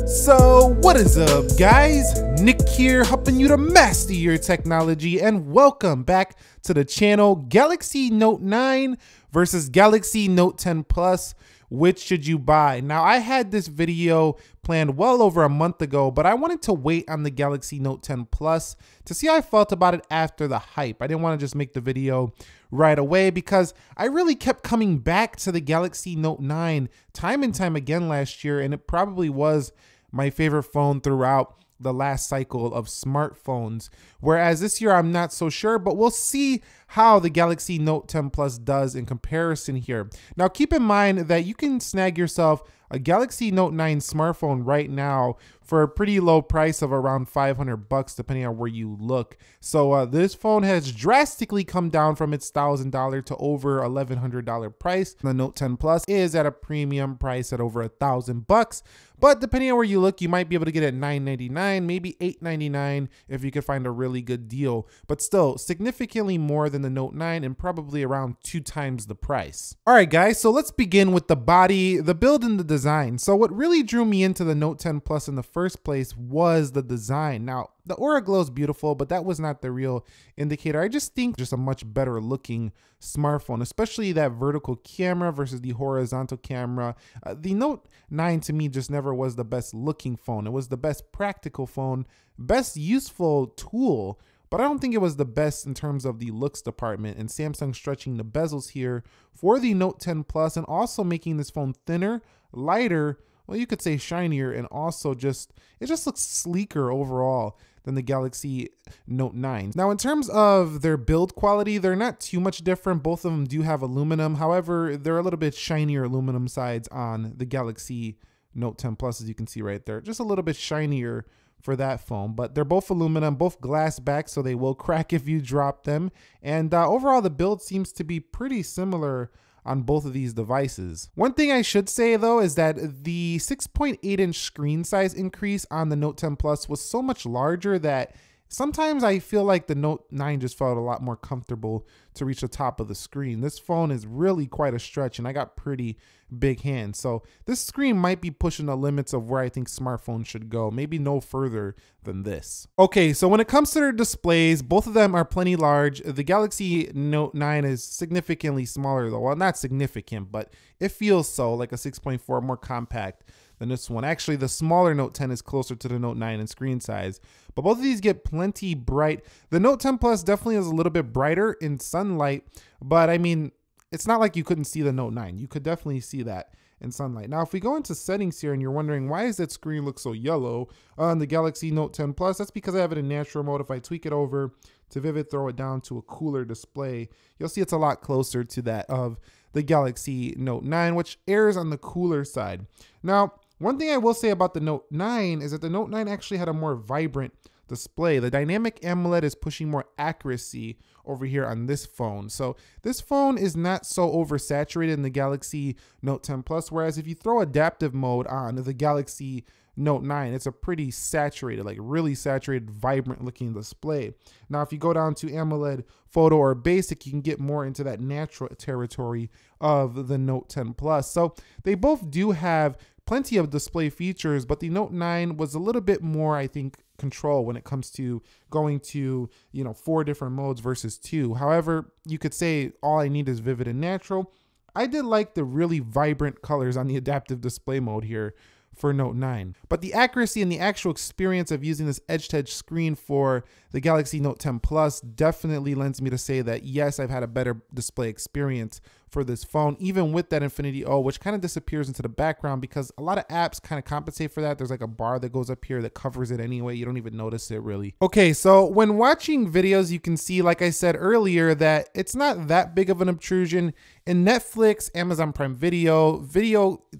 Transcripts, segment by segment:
So what is up, guys? Nick here, helping you to master your technology, and welcome back to the channel. Galaxy Note 9 versus Galaxy Note 10 Plus. Which should you buy? Now, I had this video planned well over a month ago, but I wanted to wait on the Galaxy Note 10 Plus to see how I felt about it after the hype. I didn't want to just make the video right away because I really kept coming back to the Galaxy Note 9 time and time again last year, and it probably was my favorite phone throughout the last cycle of smartphones. Whereas this year, I'm not so sure, but we'll see how the Galaxy Note 10 Plus does in comparison here. Now, keep in mind that you can snag yourself a Galaxy Note 9 smartphone right now for a pretty low price of around 500 bucks, depending on where you look. So this phone has drastically come down from its $1,000 to over $1,100 price. The Note 10 Plus is at a premium price at over $1,000 bucks. But depending on where you look, you might be able to get it at $999, maybe $899 if you could find a really good deal. But still, significantly more than the Note 9 and probably around 2 times the price. All right, guys, so let's begin with the body, the build, and the design. So what really drew me into the Note 10 Plus in the first place was the design. Now, the Aura Glow is beautiful, but that was not the real indicator. I just think just a much better looking smartphone, especially that vertical camera versus the horizontal camera. The Note 9 to me just never was the best looking phone. It was the best practical phone, best useful tool, but I don't think it was the best in terms of the looks department. And Samsung stretching the bezels here for the Note 10 Plus and also making this phone thinner, lighter, well, you could say shinier, and also it just looks sleeker overall than the Galaxy Note 9. Now, in terms of their build quality, they're not too much different. Both of them do have aluminum. However, they're a little bit shinier aluminum sides on the Galaxy Note 10 Plus, as you can see right there. Just a little bit shinier for that phone, but they're both aluminum, both glass back, so they will crack if you drop them. And overall, the build seems to be pretty similar on both of these devices. One thing I should say though is that the 6.8-inch screen size increase on the Note 10 Plus was so much larger that sometimes I feel like the Note 9 just felt a lot more comfortable to reach the top of the screen. This phone is really quite a stretch, and I got pretty big hands. So this screen might be pushing the limits of where I think smartphones should go, maybe no further than this. Okay, so when it comes to their displays, both of them are plenty large. The Galaxy Note 9 is significantly smaller though. Well, not significant, but it feels so, like a 6.4, more compact than this one. Actually, the smaller Note 10 is closer to the Note 9 in screen size, but both of these get plenty bright. The Note 10 Plus definitely is a little bit brighter in sunlight, but I mean, it's not like you couldn't see the Note 9. You could definitely see that in sunlight. Now, if we go into settings here and you're wondering why does that screen look so yellow on the Galaxy Note 10 Plus, that's because I have it in natural mode. If I tweak it over to vivid, throw it down to a cooler display, you'll see it's a lot closer to that of the Galaxy Note 9, which errs on the cooler side. Now, one thing I will say about the Note 9 is that the Note 9 actually had a more vibrant display. The dynamic AMOLED is pushing more accuracy over here on this phone. So this phone is not so oversaturated in the Galaxy Note 10 Plus, whereas if you throw adaptive mode on the Galaxy Note 9, it's a pretty saturated, like really saturated, vibrant looking display. Now, if you go down to AMOLED, photo, or basic, you can get more into that natural territory of the Note 10 Plus. So they both do have plenty of display features, but the Note 9 was a little bit more, I think, control when it comes to going to, 4 different modes versus 2. However, you could say all I need is vivid and natural. I did like the really vibrant colors on the adaptive display mode here for Note 9. But the accuracy and the actual experience of using this edge-to-edge screen for the Galaxy Note 10 Plus definitely lends me to say that yes, I've had a better display experience for this phone, even with that Infinity O, which kind of disappears into the background because a lot of apps kind of compensate for that. There's like a bar that goes up here that covers it anyway. You don't even notice it really. Okay, so when watching videos, you can see, like I said earlier, that it's not that big of an obtrusion. In Netflix, Amazon Prime Video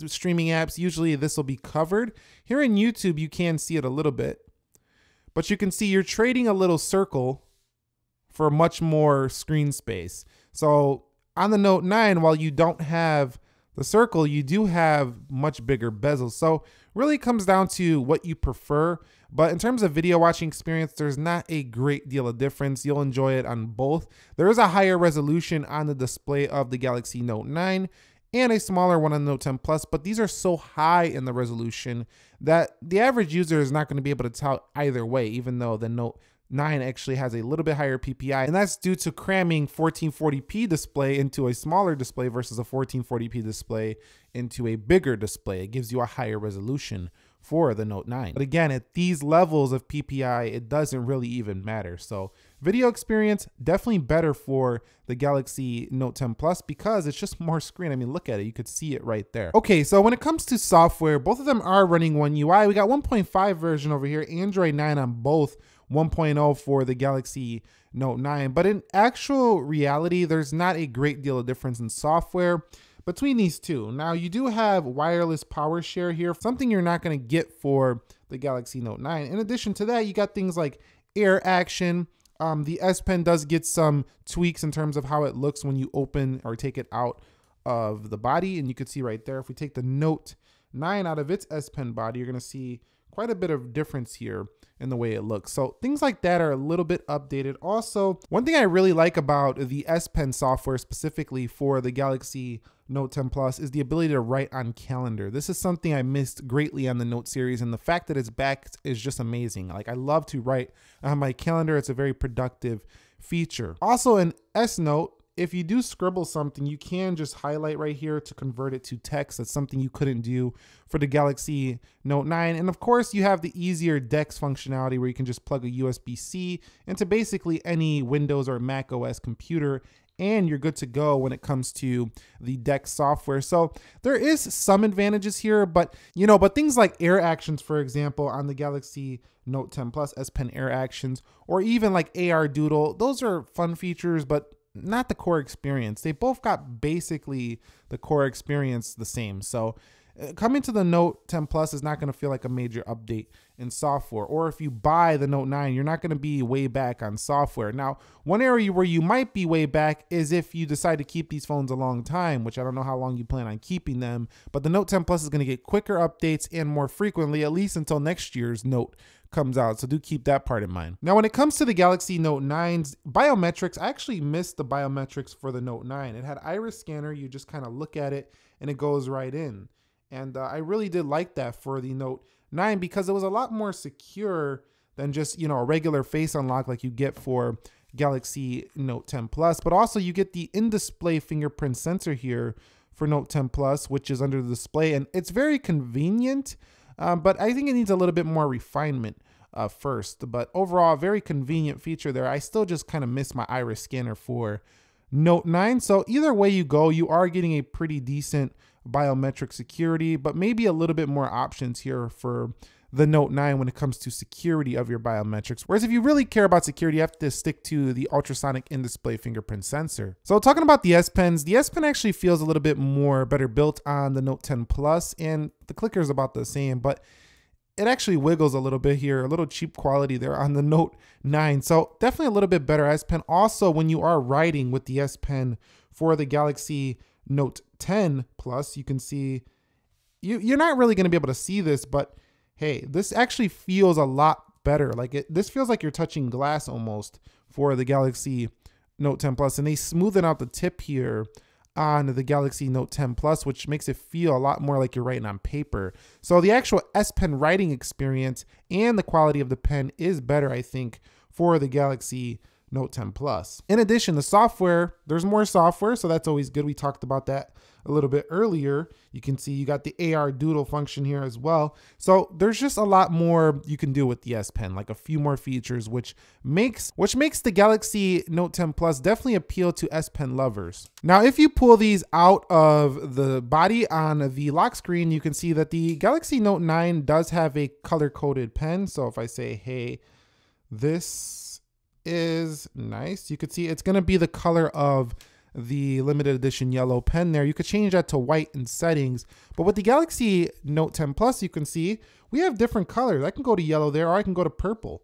streaming apps, usually this will be covered. Here in YouTube, you can see it a little bit, but you can see you're trading a little circle for much more screen space. So on the Note 9, while you don't have the circle, you do have much bigger bezels. So Really comes down to what you prefer. But in terms of video watching experience, there's not a great deal of difference. You'll enjoy it on both. There is a higher resolution on the display of the Galaxy Note 9 and a smaller one on the Note 10 Plus, but these are so high in the resolution that the average user is not going to be able to tell either way, even though the Note 9 actually has a little bit higher PPI, and that's due to cramming 1440p display into a smaller display versus a 1440p display into a bigger display. It gives you a higher resolution for the Note 9. But again, at these levels of PPI, it doesn't really even matter. So video experience, definitely better for the Galaxy Note 10 Plus because it's just more screen. I mean, look at it. You could see it right there. Okay, so when it comes to software, both of them are running One UI. We got 1.5 version over here, Android 9 on both, 1.0 for the Galaxy Note 9. But in actual reality, there's not a great deal of difference in software between these two. Now, you do have wireless power share here, something you're not going to get for the Galaxy Note 9. In addition to that, you got things like air action. The S Pen does get some tweaks in terms of how it looks when you open or take it out of the body. And you can see right there, if we take the Note 9 out of its S Pen body, you're going to see quite a bit of difference here in the way it looks. So things like that are a little bit updated. Also, one thing I really like about the S Pen software specifically for the Galaxy Note 10 Plus is the ability to write on calendar. This is something I missed greatly on the Note series, and the fact that it's back is just amazing. Like, I love to write on my calendar. It's a very productive feature. Also, in S Note, if you do scribble something, you can just highlight right here to convert it to text. That's something you couldn't do for the Galaxy Note 9. And of course, you have the easier DeX functionality where you can just plug a USB-C into basically any Windows or Mac OS computer, and you're good to go when it comes to the DeX software. So there is some advantages here, but things like air actions, for example, on the Galaxy Note 10 Plus, S Pen air actions, or even like AR Doodle, those are fun features, but not the core experience. They both got basically the core experience the same. So coming to the Note 10 Plus is not going to feel like a major update in software. Or if you buy the Note 9, you're not going to be way back on software. Now, one area where you might be way back is if you decide to keep these phones a long time, which I don't know how long you plan on keeping them, but the Note 10 Plus is going to get quicker updates and more frequently, at least until next year's Note comes out. So do keep that part in mind. Now, when it comes to the Galaxy Note 9's biometrics, I actually missed the biometrics for the Note 9. It had iris scanner. You just kind of look at it and it goes right in. And I really did like that for the Note 9 because it was a lot more secure than just, a regular face unlock like you get for Galaxy Note 10 Plus. But also you get the in-display fingerprint sensor here for Note 10 Plus, which is under the display. And it's very convenient, but I think it needs a little bit more refinement first. But overall, very convenient feature there. I still just kind of miss my iris scanner for Note 9. So either way you go, you are getting a pretty decent biometric security, but maybe a little bit more options here for the Note 9 when it comes to security of your biometrics. Whereas if you really care about security, you have to stick to the ultrasonic in-display fingerprint sensor. So talking about the S Pens, the S Pen actually feels a little bit more better built on the Note 10 Plus, and the clicker is about the same, but it actually wiggles a little bit here, a little cheap quality there on the Note 9. So definitely a little bit better S Pen. Also, when you are writing with the S Pen for the Galaxy Note 10 Plus, you can see, you're not really going to be able to see this, but hey, this actually feels a lot better. Like this feels like you're touching glass almost for the Galaxy Note 10 Plus, and they smoothen out the tip here on the Galaxy Note 10 Plus, which makes it feel a lot more like you're writing on paper. So the actual S Pen writing experience and the quality of the pen is better, I think, for the Galaxy Note 10 Plus. In addition, the software, there's more software, so that's always good. We talked about that a little bit earlier. You can see you got the AR Doodle function here as well. So there's just a lot more you can do with the S Pen, like a few more features, which makes the Galaxy Note 10 Plus definitely appeal to S Pen lovers. Now, if you pull these out of the body on the lock screen, you can see that the Galaxy Note 9 does have a color-coded pen. So if I say, hey, this is nice, you could see it's going to be the color of the limited edition yellow pen there. You could change that to white in settings, but with the Galaxy Note 10 Plus, you can see we have different colors. I can go to yellow there, or I can go to purple,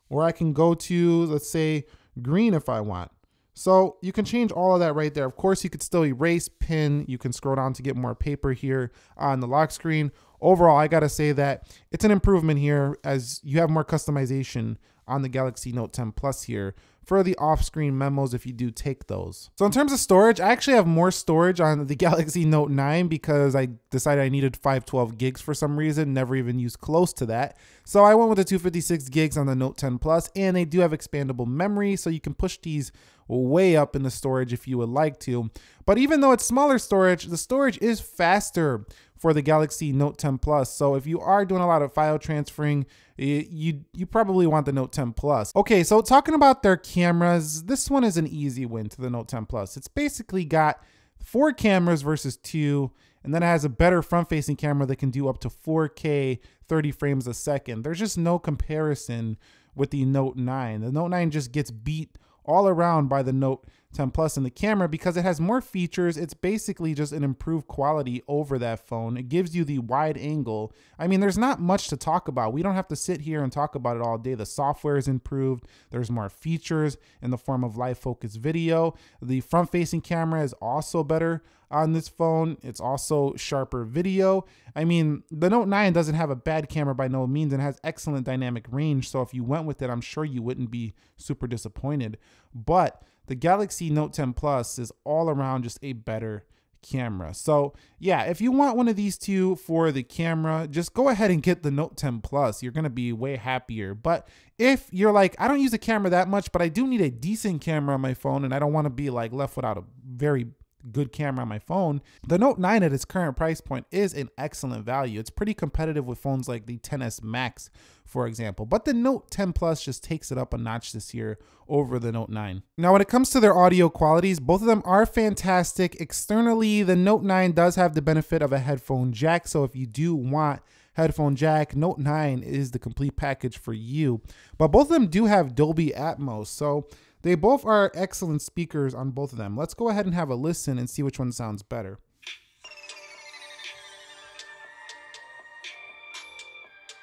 or I can go to, let's say, green if I want. So you can change all of that right there. Of course, you could still erase, pin, you can scroll down to get more paper here on the lock screen. Overall, I gotta say that it's an improvement here as you have more customization on the Galaxy Note 10 Plus here for the off-screen memos if you do take those. So in terms of storage, I actually have more storage on the Galaxy Note 9 because I decided I needed 512 gigs for some reason, never even used close to that. So I went with the 256 gigs on the Note 10 Plus, and they do have expandable memory, so you can push these way up in the storage if you would like to. But even though it's smaller storage, the storage is faster for the Galaxy Note 10 Plus. So if you are doing a lot of file transferring, you probably want the Note 10 Plus. Okay, so talking about their cameras, this one is an easy win to the Note 10 Plus. It's basically got 4 cameras versus 2, and then it has a better front-facing camera that can do up to 4K 30 frames a second. There's just no comparison with the Note 9. The Note 9 just gets beat all around by the Note 10 Plus in the camera because it has more features. It's basically just an improved quality over that phone. It gives you the wide angle. I mean, there's not much to talk about. We don't have to sit here and talk about it all day. The software is improved. There's more features in the form of live focus video. The front facing camera is also better on this phone. It's also sharper video. I mean, the Note 9 doesn't have a bad camera by no means and has excellent dynamic range. So if you went with it, I'm sure you wouldn't be super disappointed. But the Galaxy Note 10 Plus is all around just a better camera. So yeah, if you want one of these two for the camera, just go ahead and get the Note 10 Plus. You're gonna be way happier. But if you're like, I don't use a camera that much, but I do need a decent camera on my phone and I don't want to be like left without a very good camera on my phone, the Note 9 at its current price point is an excellent value. It's pretty competitive with phones like the XS Max, for example, but the Note 10 Plus just takes it up a notch this year over the Note 9. Now, when it comes to their audio qualities, both of them are fantastic. Externally, the Note 9 does have the benefit of a headphone jack, so if you do want headphone jack, Note 9 is the complete package for you. But both of them do have Dolby Atmos, so they both are excellent speakers on both of them. Let's go ahead and have a listen and see which one sounds better.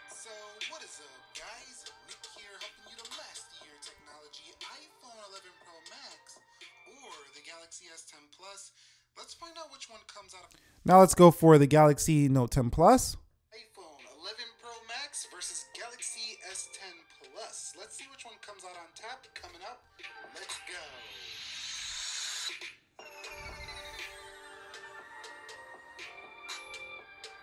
So what is up, guys? Nick here, helping you to master your technology. iPhone 11 Pro Max or the Galaxy S10 Plus. Let's find out which one comes out of... Now let's go for the Galaxy Note 10 Plus. iPhone 11 Pro Max versus Galaxy S10 Plus. Let's see which one comes out on top. Coming up, let's go.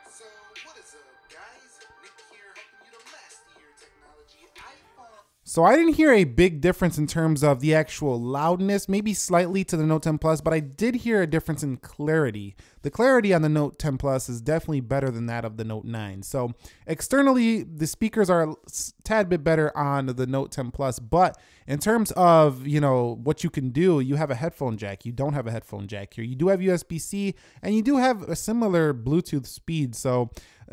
So what is up, guys? Nick here, helping you to master your technology. iPhone... So I didn't hear a big difference in terms of the actual loudness, maybe slightly to the Note 10 Plus, but I did hear a difference in clarity. The clarity on the Note 10 Plus is definitely better than that of the Note 9. So externally, the speakers are a tad bit better on the Note 10 Plus, but in terms of, you know, what you can do, you have a headphone jack. You don't have a headphone jack here. You do have USB-C, and you do have a similar Bluetooth speed. So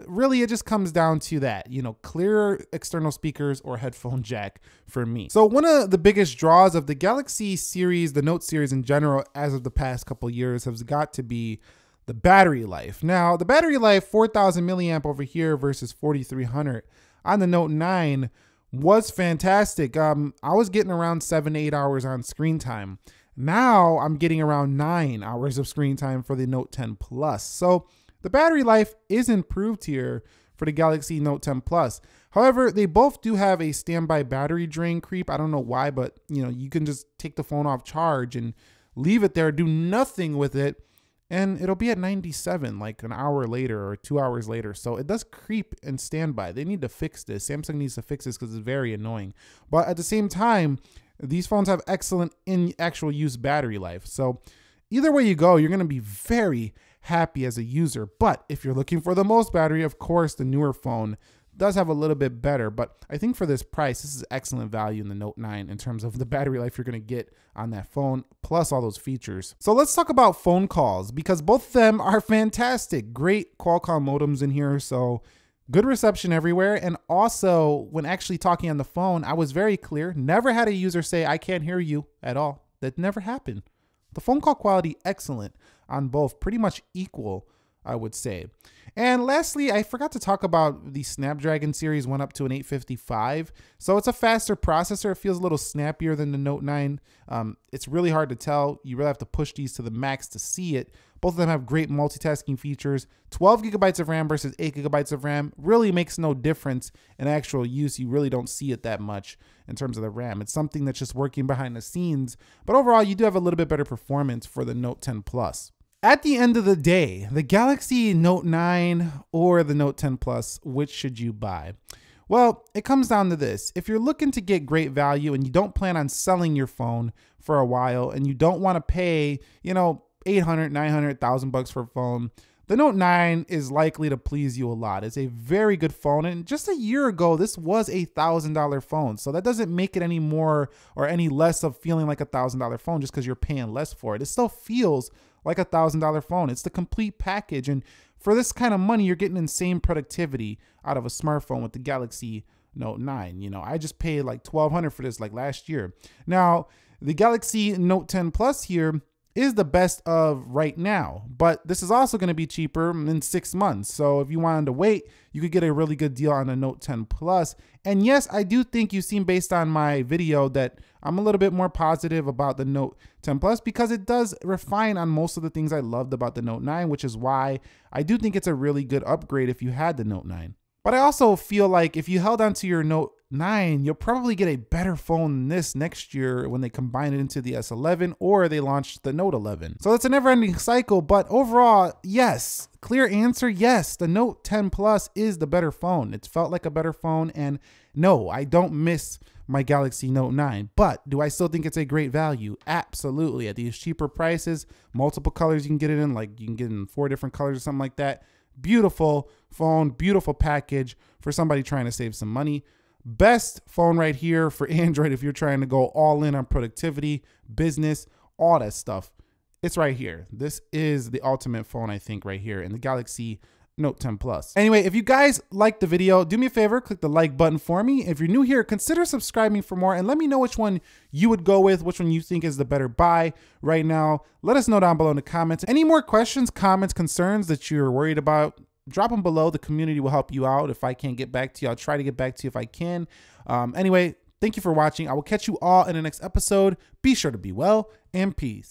really, it just comes down to that, you know, clearer external speakers or headphone jack for me. So one of the biggest draws of the Galaxy series, the Note series in general, as of the past couple years, has got to be the battery life. Now, the battery life, 4,000 milliamp over here versus 4,300 on the Note 9 was fantastic. I was getting around 7 to 8 hours on screen time. Now I'm getting around 9 hours of screen time for the Note 10 Plus. So the battery life is improved here for the Galaxy Note 10 Plus. However, they both do have a standby battery drain creep. I don't know why, but you know, you can just take the phone off charge and leave it there, do nothing with it, and it'll be at 97 like an hour later or 2 hours later. So it does creep and standby. They need to fix this. Samsung needs to fix this because it's very annoying. But at the same time, these phones have excellent in actual use battery life. So either way you go, you're going to be very happy as a user. But if you're looking for the most battery, of course, the newer phone does have a little bit better. But I think for this price, this is excellent value in the Note 9 in terms of the battery life you're going to get on that phone, plus all those features. So let's talk about phone calls, because both of them are fantastic. Great Qualcomm modems in here, so good reception everywhere. And also, when actually talking on the phone, I was very clear. Never had a user say, I can't hear you at all. That never happened. The phone call quality, excellent on both, pretty much equal I would say. And lastly, I forgot to talk about the Snapdragon series went up to an 855. So it's a faster processor. It feels a little snappier than the Note 9. It's really hard to tell. You really have to push these to the max to see it. Both of them have great multitasking features. 12 gigabytes of RAM versus 8 gigabytes of RAM really makes no difference in actual use. You really don't see it that much in terms of the RAM. It's something that's just working behind the scenes. But overall, you do have a little bit better performance for the Note 10 Plus. At the end of the day, the Galaxy Note 9 or the Note 10 Plus, which should you buy? Well, it comes down to this. If you're looking to get great value and you don't plan on selling your phone for a while and you don't want to pay, you know, 800, 900, 1,000 bucks for a phone, the Note 9 is likely to please you a lot. It's a very good phone. And just a year ago, this was a $1,000 phone. So that doesn't make it any more or any less of feeling like a $1,000 phone just because you're paying less for it. It still feels like a $1,000 phone. It's the complete package. And for this kind of money, you're getting insane productivity out of a smartphone with the Galaxy Note 9. You know, I just paid like $1,200 for this like last year. Now, the Galaxy Note 10 Plus here is the best of right now, but this is also going to be cheaper in 6 months. So if you wanted to wait, you could get a really good deal on the Note 10 Plus. And yes, I do think you've seen based on my video that I'm a little bit more positive about the Note 10 Plus because it does refine on most of the things I loved about the Note 9, which is why I do think it's a really good upgrade if you had the Note 9. But I also feel like if you held on to your Note 9, you'll probably get a better phone than this next year when they combine it into the S11 or they launch the Note 11. So it's a never-ending cycle, but overall, yes. Clear answer, yes. The Note 10 Plus is the better phone. It's felt like a better phone, and no, I don't miss my Galaxy Note 9, but do I still think it's a great value? Absolutely. At these cheaper prices, multiple colors you can get it in, like you can get it in 4 different colors or something like that. Beautiful phone, beautiful package for somebody trying to save some money. Best phone right here for Android if you're trying to go all in on productivity, business, all that stuff. It's right here. This is the ultimate phone, I think, right here in the Galaxy Note 10 Plus. Anyway, if you guys liked the video, do me a favor, click the like button for me. If you're new here, consider subscribing for more and let me know which one you would go with, which one you think is the better buy right now. Let us know down below in the comments. Any more questions, comments, concerns that you're worried about, drop them below. The community will help you out. If I can't get back to you, I'll try to get back to you if I can. Anyway, thank you for watching. I will catch you all in the next episode. Be sure to be well and peace.